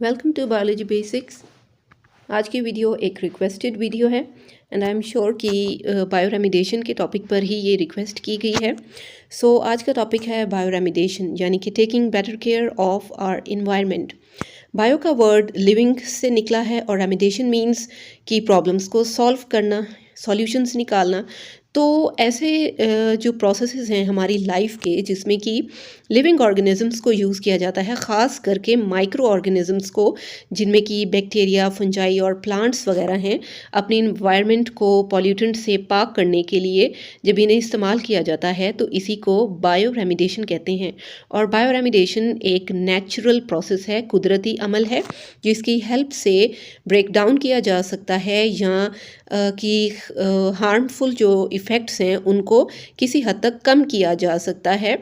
Welcome to biology basics. आज की video एक रिक्वेस्टेड वीडियो है एंड आई एम श्योर कि बायो रेमिडेशन के टॉपिक पर ही ये रिक्वेस्ट की गई है। आज का टॉपिक है बायो रेमिडेशन, यानी कि taking better care of our environment. Bio का वर्ड लिविंग से निकला है और रेमिडेशन मीन्स कि प्रॉब्लम्स को सॉल्व करना, सॉल्यूशंस निकालना। तो ऐसे जो प्रोसेसेस हैं हमारी लाइफ के, जिसमें कि लिविंग ऑर्गेनिजम्स को यूज़ किया जाता है, ख़ास करके माइक्रो ऑर्गेनिजम्स को, जिनमें कि बैक्टीरिया, फंजाई और प्लांट्स वगैरह हैं। अपनी इन्वायरमेंट को पॉल्यूटेंट से पाक करने के लिए जब इन्हें इस्तेमाल किया जाता है तो इसी को बायो रेमिडेशन कहते हैं। और बायो रेमिडेशन एक नेचुरल प्रोसेस है, कुदरती अमल है, जिसकी हेल्प से ब्रेक डाउन किया जा सकता है या कि हार्मफुल जो इफ़ेक्ट्स हैं उनको किसी हद तक कम किया जा सकता है,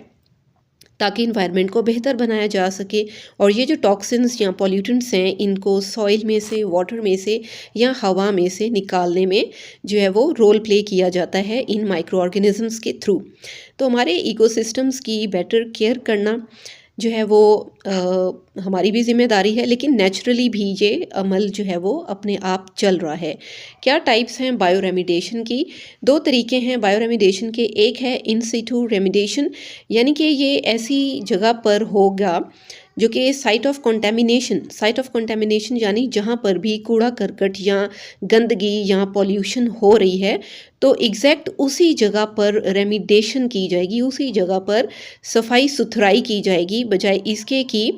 ताकि इन्वायरमेंट को बेहतर बनाया जा सके। और ये जो टॉक्सिन्स या पॉल्यूटेंट्स हैं, इनको सॉइल में से, वाटर में से या हवा में से निकालने में जो है वो रोल प्ले किया जाता है इन माइक्रो ऑर्गेनिजम्स के थ्रू। तो हमारे इकोसिस्टम्स की बेटर केयर करना जो है वो हमारी भी जिम्मेदारी है, लेकिन नेचुरली भी ये अमल जो है वो अपने आप चल रहा है। क्या टाइप्स हैं बायो रेमिडेशन की? दो तरीके हैं बायो रेमिडेशन के। एक है इन सिटू रेमिडेशन, यानी कि ये ऐसी जगह पर होगा जो कि साइट ऑफ कंटेमिनेशन यानी जहाँ पर भी कूड़ा करकट या गंदगी या पॉल्यूशन हो रही है, तो एग्जैक्ट उसी जगह पर रेमिडेशन की जाएगी, उसी जगह पर सफाई सुथराई की जाएगी, बजाय इसके कि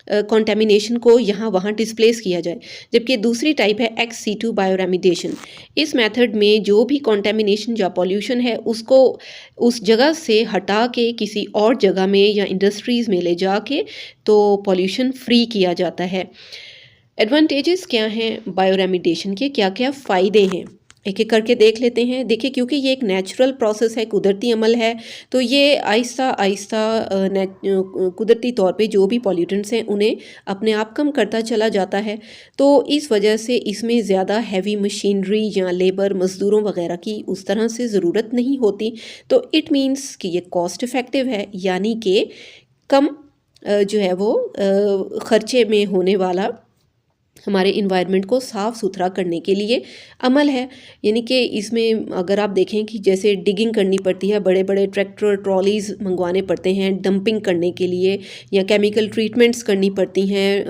कंटेमिनेशन को यहाँ वहाँ डिस्प्लेस किया जाए। जबकि दूसरी टाइप है एक्स सीटू बायो रेमिडेशन। इस मेथड में जो भी कंटेमिनेशन या पॉल्यूशन है उसको उस जगह से हटा के किसी और जगह में या इंडस्ट्रीज़ में ले जाके तो पॉल्यूशन फ्री किया जाता है। एडवांटेजेस क्या हैं बायो रेमिडेशन के, क्या क्या फ़ायदे हैं, एक एक करके देख लेते हैं। देखिए, क्योंकि ये एक नेचुरल प्रोसेस है, कुदरती अमल है, तो ये आहिस्ता आहिस्ता कुदरती तौर पे जो भी पॉल्यूटेंट्स हैं उन्हें अपने आप कम करता चला जाता है। तो इस वजह से इसमें ज़्यादा हैवी मशीनरी या लेबर, मज़दूरों वगैरह की उस तरह से ज़रूरत नहीं होती। तो इट मीन्स कि ये कॉस्ट इफ़ेक्टिव है, यानी कि कम जो है वो ख़र्चे में होने वाला हमारे इन्वायरमेंट को साफ़ सुथरा करने के लिए अमल है। यानी कि इसमें अगर आप देखें कि जैसे डिगिंग करनी पड़ती है, बड़े बड़े ट्रैक्टर ट्रॉलीज़ मंगवाने पड़ते हैं डंपिंग करने के लिए, या केमिकल ट्रीटमेंट्स करनी पड़ती हैं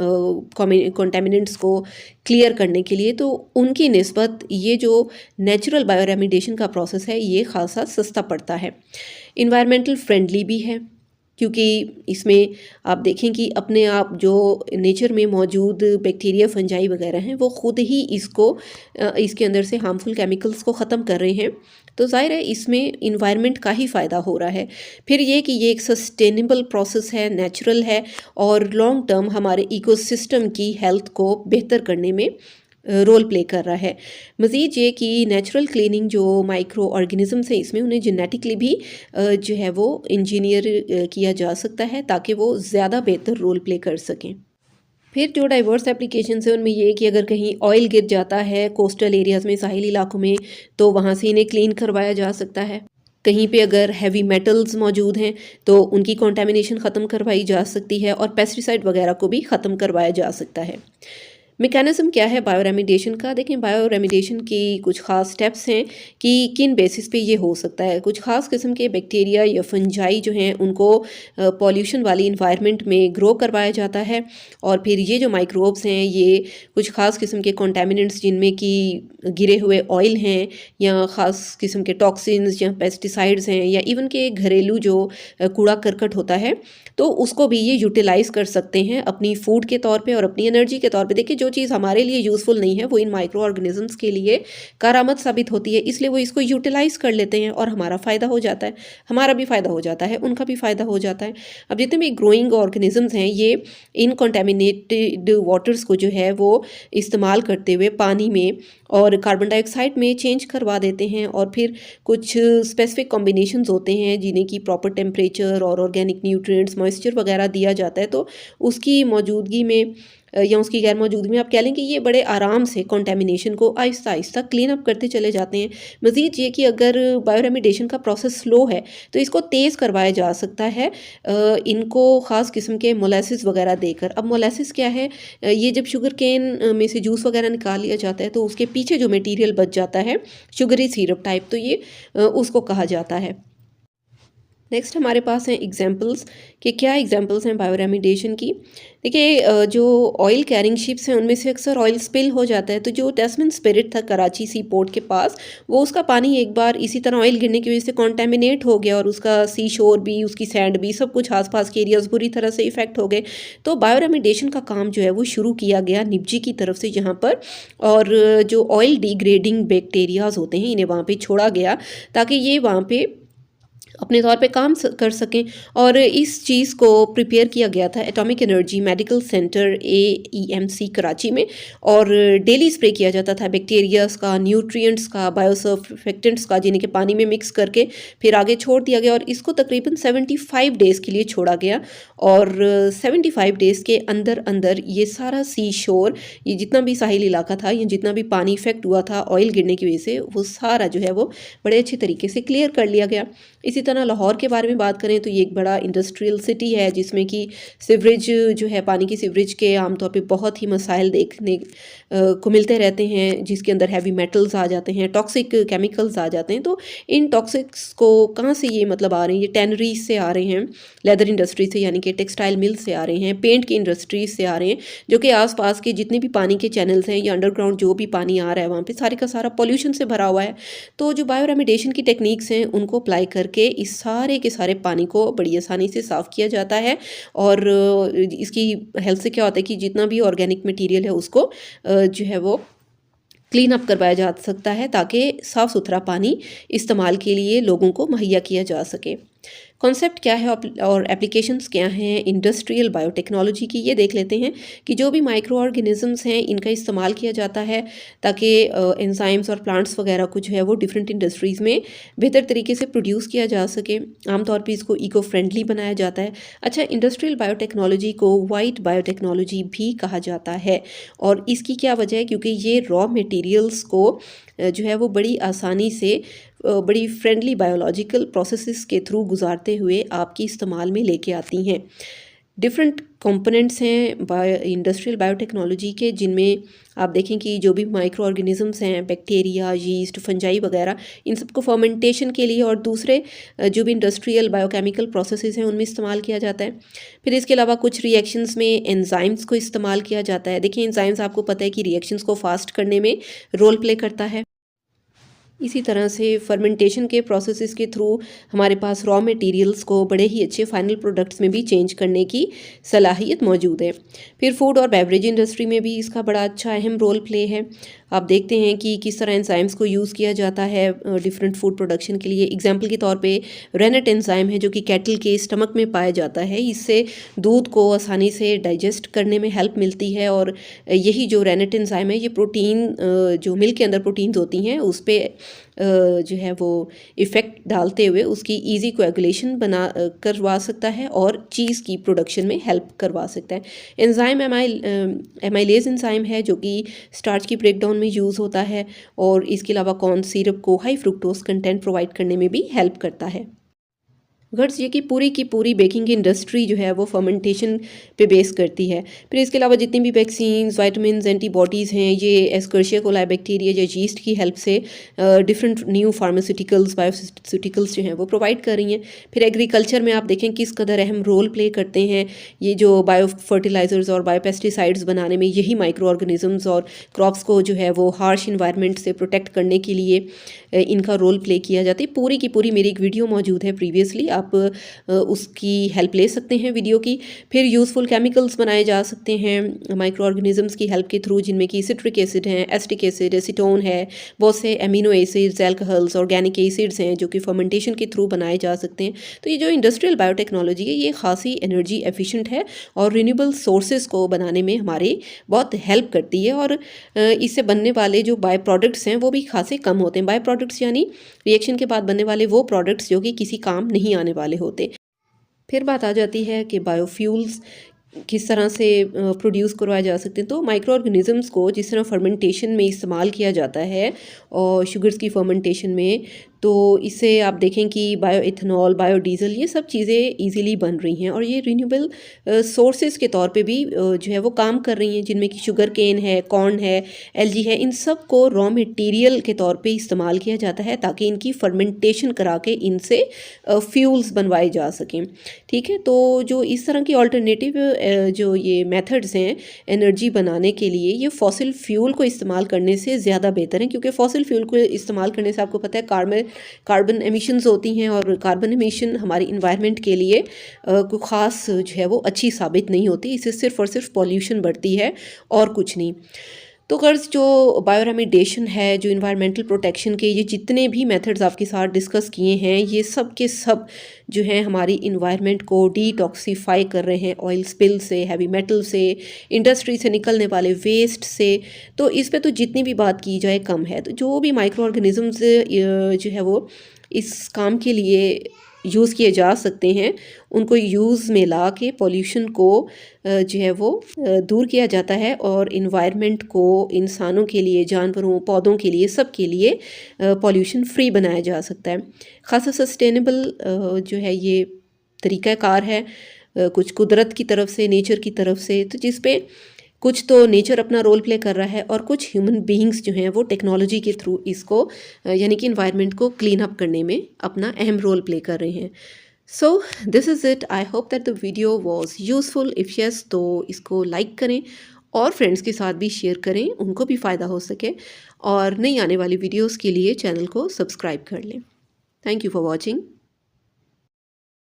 कंटेमिनेंट्स को क्लियर करने के लिए, तो उनकी निस्बत ये जो नेचुरल बायो रेमिडेशन का प्रोसेस है ये खासा सस्ता पड़ता है। इन्वायरमेंटल फ्रेंडली भी है, क्योंकि इसमें आप देखें कि अपने आप जो नेचर में मौजूद बैक्टीरिया, फंजाई वगैरह हैं, वो ख़ुद ही इसके अंदर से हार्मफुल केमिकल्स को ख़त्म कर रहे हैं। तो ज़ाहिर है इसमें इन्वायरमेंट का ही फ़ायदा हो रहा है। फिर ये कि ये एक सस्टेनेबल प्रोसेस है, नेचुरल है और लॉन्ग टर्म हमारे इकोसिस्टम की हेल्थ को बेहतर करने में रोल प्ले कर रहा है। मज़ीद ये कि नेचुरल क्लीनिंग जो माइक्रो ऑर्गेनिजम्स हैं इसमें उन्हें जेनेटिकली भी जो है वो इंजीनियर किया जा सकता है, ताकि वो ज़्यादा बेहतर रोल प्ले कर सकें। फिर जो डाइवर्स एप्लीकेशंस हैं उनमें ये कि अगर कहीं ऑयल गिर जाता है कोस्टल एरियाज़ में, साहिली इलाकों में, तो वहाँ से इन्हें क्लीन करवाया जा सकता है। कहीं पे अगर हैवी मेटल्स मौजूद हैं तो उनकी कंटेमिनेशन ख़त्म करवाई जा सकती है और पेस्टिसाइड वगैरह को भी ख़त्म करवाया जा सकता है। मैकेनिज़्म क्या है बायो रेमिडेशन का? देखें, बायो रेमिडेशन की कुछ ख़ास स्टेप्स हैं कि किन बेसिस पे ये हो सकता है। कुछ ख़ास किस्म के बैक्टीरिया या फंजाई जो हैं उनको पॉल्यूशन वाली इन्वायरमेंट में ग्रो करवाया जाता है, और फिर ये जो माइक्रोब्स हैं ये कुछ ख़ास किस्म के कंटेमिनेंट्स, जिनमें कि गिरे हुए ऑयल हैं या ख़ास किस्म के टॉक्सिन्स या पेस्टिसाइड्स हैं, या इवन के घरेलू जो कूड़ा करकट होता है, तो उसको भी ये यूटिलाइज़ कर सकते हैं अपनी फूड के तौर पे और अपनी एनर्जी के तौर पे। देखिए, जो चीज़ हमारे लिए यूज़फुल नहीं है वो इन माइक्रो ऑर्गेनिजम्स के लिए कारामद साबित होती है, इसलिए वो इसको यूटिलाइज़ कर लेते हैं और हमारा फ़ायदा हो जाता है, हमारा भी फ़ायदा हो जाता है, उनका भी फ़ायदा हो जाता है। अब जितने भी ग्रोइंग ऑर्गेनिजम्स हैं ये इन कंटेमिनेटेड वाटर्स को जो है वो इस्तेमाल करते हुए पानी में और कार्बन डाइऑक्साइड में चेंज करवा देते हैं, और फिर कुछ स्पेसिफिक कॉम्बिनेशंस होते हैं जिन्हें कि प्रॉपर टेम्परेचर और ऑर्गेनिक न्यूट्रिएंट्स, मॉइस्चर वगैरह दिया जाता है, तो उसकी मौजूदगी में या उसकी गैर मौजूदगी में आप कह लें कि ये बड़े आराम से कंटेमिनेशन को आहिस्ता आहिस्ता क्लीन अप करते चले जाते हैं। मज़ीद ये कि अगर बायोरेमिडिएशन का प्रोसेस स्लो है तो इसको तेज़ करवाया जा सकता है इनको ख़ास किस्म के मोलेसिस वगैरह देकर। अब मोलेसिस क्या है? ये जब शुगर केन में से जूस वगैरह निकाल लिया जाता है तो उसके पीछे जो मटीरियल बच जाता है शुगरी सिरप टाइप, तो ये उसको कहा जाता है। नेक्स्ट हमारे पास हैं एग्जांपल्स कि क्या एग्जांपल्स हैं बायोरेमिडिएशन की। देखिए जो ऑयल कैरिंग शिप्स हैं उनमें से अक्सर ऑयल स्पिल हो जाता है, तो जो टेस्मन स्पिरिट था कराची सी पोर्ट के पास, वो उसका पानी एक बार इसी तरह ऑयल गिरने की वजह से कॉन्टेमिनेट हो गया और उसका सी शोर भी, उसकी सैंड भी, सब कुछ आसपास के एरियाज बुरी तरह से इफेक्ट हो गए। तो बायोरेमिडिएशन का काम जो है वो शुरू किया गया निपजी की तरफ से यहाँ पर, और जो ऑयल डिग्रेडिंग बैक्टीरियाज होते हैं इन्हें वहाँ पर छोड़ा गया ताकि ये वहाँ पर अपने तौर पे काम कर सकें। और इस चीज़ को प्रिपेयर किया गया था atomic energy medical centre AEMC Karachi में, और डेली स्प्रे किया जाता था बैक्टीरियाज का, न्यूट्रिएंट्स का, बायोसर्फेक्टेंट्स का, जिन्हें के पानी में मिक्स करके फिर आगे छोड़ दिया गया। और इसको तकरीबन 75 डेज़ के लिए छोड़ा गया, और 75 डेज़ के अंदर अंदर ये सारा सी शोर, ये जितना भी साहिल इलाका था, ये जितना भी पानी इफेक्ट हुआ था ऑयल गिरने की वजह से, वो सारा जो है वो बड़े अच्छे तरीके से क्लियर कर लिया गया। इसी तरह लाहौर के बारे में बात करें तो ये एक बड़ा इंडस्ट्रियल सिटी है जिसमें कि सीवरेज जो है, पानी की सीवरेज के आमतौर पे बहुत ही मसाइल देखने को मिलते रहते हैं, जिसके अंदर हैवी मेटल्स आ जाते हैं, टॉक्सिक केमिकल्स आ जाते हैं। तो इन टॉक्सिक्स को कहाँ से ये मतलब आ रहे हैं? ये टैनरीज से आ रहे हैं, लेदर इंडस्ट्री से, यानी कि टेक्सटाइल मिल से आ रहे हैं, पेंट की इंडस्ट्रीज से आ रहे हैं, जो कि आसपास के जितने भी पानी के चैनल्स हैं या अंडरग्राउंड जो भी पानी आ रहा है वहाँ पे सारे का सारा पॉल्यूशन से भरा हुआ है। तो जो बायोरेमिडिएशन की टेक्निक्स हैं उनको अप्लाई करके इस सारे के सारे पानी को बड़ी आसानी से साफ़ किया जाता है। और इसकी हेल्प से क्या होता है कि जितना भी ऑर्गेनिक मटेरियल है उसको जो है वो क्लीन अप करवाया जा सकता है ताकि साफ़ सुथरा पानी इस्तेमाल के लिए लोगों को मुहैया किया जा सके। कॉन्सेप्ट क्या है और एप्लीकेशंस क्या हैं इंडस्ट्रियल बायोटेक्नोलॉजी की, ये देख लेते हैं कि जो भी माइक्रो ऑर्गेनिजम्स हैं इनका इस्तेमाल किया जाता है ताकि एंजाइम्स और प्लांट्स वगैरह को जो है वो डिफरेंट इंडस्ट्रीज़ में बेहतर तरीके से प्रोड्यूस किया जा सके। आमतौर पे इसको इको फ्रेंडली बनाया जाता है। अच्छा, इंडस्ट्रियल बायोटेक्नोलॉजी को वाइट बायोटेक्नोलॉजी भी कहा जाता है, और इसकी क्या वजह है? क्योंकि ये रॉ मटेरियल्स को जो है वो बड़ी आसानी से बड़ी फ्रेंडली बायोलॉजिकल प्रोसेसेस के थ्रू गुजारते हुए आपकी इस्तेमाल में लेके आती हैं। डिफरेंट कंपोनेंट्स हैं इंडस्ट्रियल बायोटेक्नोलॉजी के, जिनमें आप देखें कि जो भी माइक्रो ऑर्गेनिजम्स हैं, बैक्टीरिया, यीस्ट, फंजाई वगैरह, इन सबको फर्मेंटेशन के लिए और दूसरे जो भी इंडस्ट्रियल बायोकेमिकल प्रोसेसेस हैं उनमें इस्तेमाल किया जाता है। फिर इसके अलावा कुछ रिएक्शंस में एंजाइम्स को इस्तेमाल किया जाता है। देखिए एंजाइम्स आपको पता है कि रिएक्शंस को फास्ट करने में रोल प्ले करता है। इसी तरह से फर्मेंटेशन के प्रोसेसेस के थ्रू हमारे पास रॉ मटेरियल्स को बड़े ही अच्छे फाइनल प्रोडक्ट्स में भी चेंज करने की सलाहियत मौजूद है। फिर फूड और बेवरेज इंडस्ट्री में भी इसका बड़ा अच्छा अहम रोल प्ले है। आप देखते हैं कि किस तरह एंजाइम्स को यूज़ किया जाता है डिफरेंट फूड प्रोडक्शन के लिए। एग्जाम्पल के तौर पे रेनेट एंजाइम है जो कि कैटल के स्टमक में पाया जाता है। इससे दूध को आसानी से डाइजेस्ट करने में हेल्प मिलती है, और यही जो रेनेट एंजाइम है ये प्रोटीन जो मिल्क के अंदर प्रोटीन्स होती हैं उस पर जो है वो इफ़ेक्ट डालते हुए उसकी ईजी कोएगुलेशन करवा सकता है और चीज़ की प्रोडक्शन में हेल्प करवा सकता है। एंजाइम एमाइलेज एंजाइम है जो कि स्टार्च की ब्रेकडाउन में यूज़ होता है, और इसके अलावा कॉर्न सिरप को हाई फ्रुक्टोज कंटेंट प्रोवाइड करने में भी हेल्प करता है। गर्ड्स ये कि पूरी की पूरी बेकिंग की इंडस्ट्री जो है वो फर्मेंटेशन पे बेस करती है। फिर इसके अलावा जितनी भी वैक्सीन्स, वाइटामिन्स, एंटीबॉडीज़ हैं, ये एस्कर्शिया कोलाई बैक्टीरिया या यीस्ट की हेल्प से डिफरेंट न्यू फार्मास्यूटिकल्स, बायोस्यूटिकल्स जो हैं वो प्रोवाइड कर रही हैं। फिर एग्रीकल्चर में आप देखें किस कदर अहम रोल प्ले करते हैं ये जो बायो फर्टिलाइज़र्स और बायोपेस्टिसाइड्स बनाने में, यही माइक्रो ऑर्गेनिजम्स और क्रॉप्स को जो है वो हार्श इन्वायरमेंट से प्रोटेक्ट करने के लिए इनका रोल प्ले किया जाता है। पूरी की पूरी मेरी एक वीडियो मौजूद है प्रीवियसली, आप उसकी हेल्प ले सकते हैं वीडियो की। फिर यूज़फुल केमिकल्स बनाए जा सकते हैं माइक्रो ऑर्गेनिजम्स की हेल्प के थ्रू, जिनमें कि सिट्रिक एसिड हैं, एसिटिक एसिड, एसीटोन है, बहुत से amino acids, alcohols, organic acids हैं जो कि फर्मेंटेशन के थ्रू बनाए जा सकते हैं। तो ये जो इंडस्ट्रियल बायोटेक्नोलॉजी है ये खासी एनर्जी एफिशिएंट है और रिन्यूएबल सोर्सेज को बनाने में हमारे बहुत हेल्प करती है, और इससे बनने वाले जो बाय प्रोडक्ट्स हैं वो भी खासे कम होते हैं। बाय प्रोडक्ट्स यानी रिएक्शन के बाद बनने वाले वो प्रोडक्ट्स जो कि किसी काम नहीं आने वाले होते। फिर बात आ जाती है कि बायोफ्यूल्स किस तरह से प्रोड्यूस करवाए जा सकते हैं। तो माइक्रो ऑर्गेनिज़म्स को जिस तरह फर्मेंटेशन में इस्तेमाल किया जाता है और शुगर्स की फर्मेंटेशन में, तो इससे आप देखें कि बायो इथेनॉल, बायोडीज़ल ये सब चीज़ें इजीली बन रही हैं और ये रिन्यूएबल सोर्सेज के तौर पे भी जो है वो काम कर रही हैं, जिनमें कि शुगर केन है, कॉर्न है, एलजी है। इन सब को रॉ मटेरियल के तौर पे इस्तेमाल किया जाता है ताकि इनकी फर्मेंटेशन करा के इनसे फ्यूल्स बनवाए जा सकें। ठीक है, तो जो इस तरह की ऑल्टरनेटिव जो ये मेथड्स हैं एनर्जी बनाने के लिए, ये फॉसिल फ्यूल को इस्तेमाल करने से ज़्यादा बेहतर हैं, क्योंकि फॉसिल फ्यूल को इस्तेमाल करने से आपको पता है कार्बन एमिशंस होती हैं और कार्बन एमिशन हमारी इन्वायरमेंट के लिए कोई ख़ास जो है वो अच्छी साबित नहीं होती। इससे सिर्फ़ और सिर्फ पॉल्यूशन बढ़ती है और कुछ नहीं। तो गर्ल्स, जो बायोरेमिडेशन है, जो इन्वायरमेंटल प्रोटेक्शन के ये जितने भी मेथड्स आपके साथ डिस्कस किए हैं, ये सब के सब जो हैं हमारी इन्वायरमेंट को डिटॉक्सीफाई कर रहे हैं, ऑयल स्पिल से, हैवी मेटल से, इंडस्ट्री से निकलने वाले वेस्ट से। तो इस पे तो जितनी भी बात की जाए कम है। तो जो भी माइक्रो ऑर्गेनिज़म्स जो है वो इस काम के लिए यूज़ किए जा सकते हैं, उनको यूज़ में ला के पॉल्यूशन को जो है वो दूर किया जाता है और इन्वायरमेंट को इंसानों के लिए, जानवरों, पौधों के लिए, सब के लिए पॉल्यूशन फ्री बनाया जा सकता है। ख़ासा सस्टेनेबल जो है ये तरीक़ाकार है, कुछ कुदरत की तरफ से, नेचर की तरफ से, तो जिस पे कुछ तो नेचर अपना रोल प्ले कर रहा है और कुछ ह्यूमन बीइंग्स जो हैं वो टेक्नोलॉजी के थ्रू इसको यानी कि इन्वायरमेंट को क्लीन अप करने में अपना अहम रोल प्ले कर रहे हैं। So this is it. I hope that the video was useful. If yes, तो इसको लाइक करें और फ्रेंड्स के साथ भी शेयर करें, उनको भी फ़ायदा हो सके, और नई आने वाली वीडियोज़ के लिए चैनल को सब्सक्राइब कर लें। Thank you for watching.